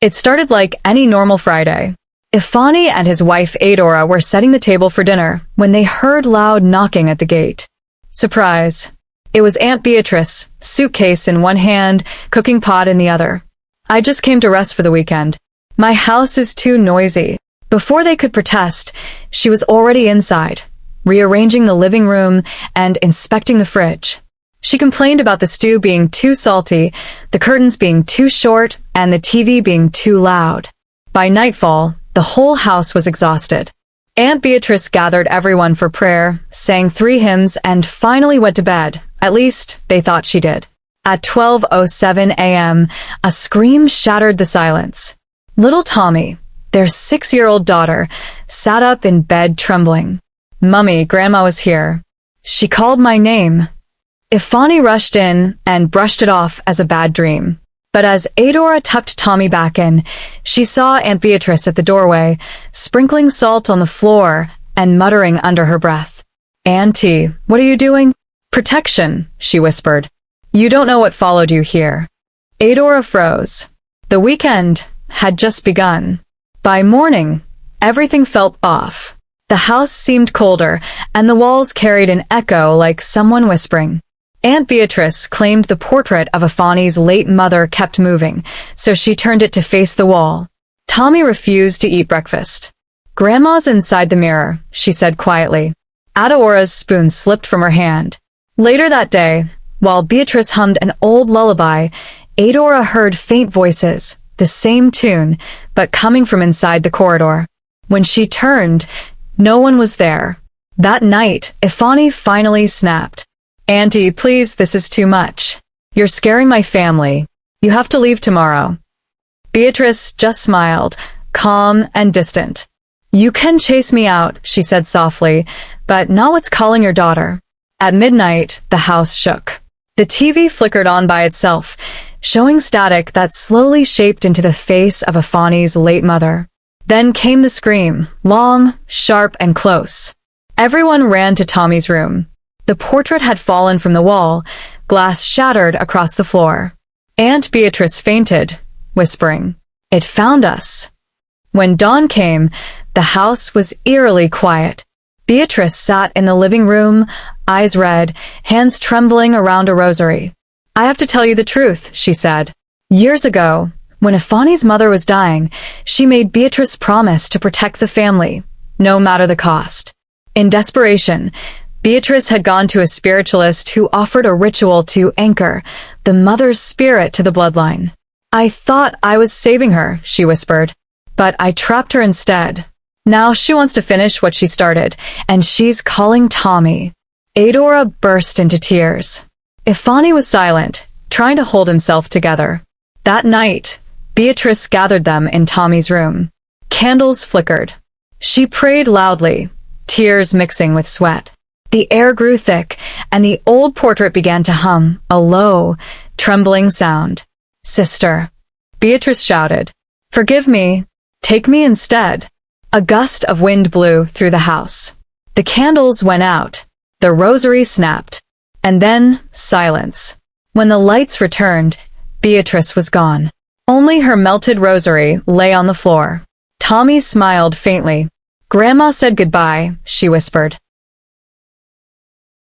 It started like any normal Friday. Ifani and his wife Adora were setting the table for dinner when they heard loud knocking at the gate. Surprise. It was Aunt Beatrice, suitcase in one hand, cooking pot in the other. I just came to rest for the weekend. My house is too noisy. Before they could protest, she was already inside, rearranging the living room and inspecting the fridge. She complained about the stew being too salty, the curtains being too short, and the TV being too loud. By nightfall, the whole house was exhausted. Aunt Beatrice gathered everyone for prayer, sang 3 hymns, and finally went to bed. At least, they thought she did. At 12:07 a.m., a scream shattered the silence. Little Tommy, their 6-year-old daughter, sat up in bed trembling. "Mummy, Grandma was here. She called my name." Ifani rushed in and brushed it off as a bad dream. But as Adora tucked Tommy back in, she saw Aunt Beatrice at the doorway, sprinkling salt on the floor and muttering under her breath. "Auntie, what are you doing?" "Protection," she whispered. "You don't know what followed you here." Adora froze. The weekend had just begun. By morning, everything felt off. The house seemed colder, and the walls carried an echo like someone whispering. Aunt Beatrice claimed the portrait of Ifani's late mother kept moving, so she turned it to face the wall. Tommy refused to eat breakfast. "Grandma's inside the mirror," she said quietly. Adora's spoon slipped from her hand. Later that day, while Beatrice hummed an old lullaby, Adora heard faint voices, the same tune, but coming from inside the corridor. When she turned, no one was there. That night, Ifani finally snapped. "Auntie, please, this is too much. You're scaring my family. You have to leave tomorrow." Beatrice just smiled, calm and distant. "You can chase me out," she said softly, "but not what's calling your daughter." At midnight, the house shook. The TV flickered on by itself, showing static that slowly shaped into the face of Ifani's late mother. Then came the scream, long, sharp, and close. Everyone ran to Tommy's room. The portrait had fallen from the wall, glass shattered across the floor. Aunt Beatrice fainted, whispering, "It found us." When dawn came, the house was eerily quiet. Beatrice sat in the living room, eyes red, hands trembling around a rosary. "I have to tell you the truth," she said. "Years ago, when Ifani's mother was dying, she made Beatrice promise to protect the family, no matter the cost. In desperation, Beatrice had gone to a spiritualist who offered a ritual to anchor the mother's spirit to the bloodline. "I thought I was saving her," she whispered, "but I trapped her instead. Now she wants to finish what she started, and she's calling Tommy." Adora burst into tears. Ifani was silent, trying to hold himself together. That night, Beatrice gathered them in Tommy's room. Candles flickered. She prayed loudly, tears mixing with sweat. The air grew thick, and the old portrait began to hum, a low, trembling sound. "Sister," Beatrice shouted, "forgive me. Take me instead." A gust of wind blew through the house. The candles went out. The rosary snapped. And then, silence. When the lights returned, Beatrice was gone. Only her melted rosary lay on the floor. Tommy smiled faintly. "Grandma said goodbye," she whispered.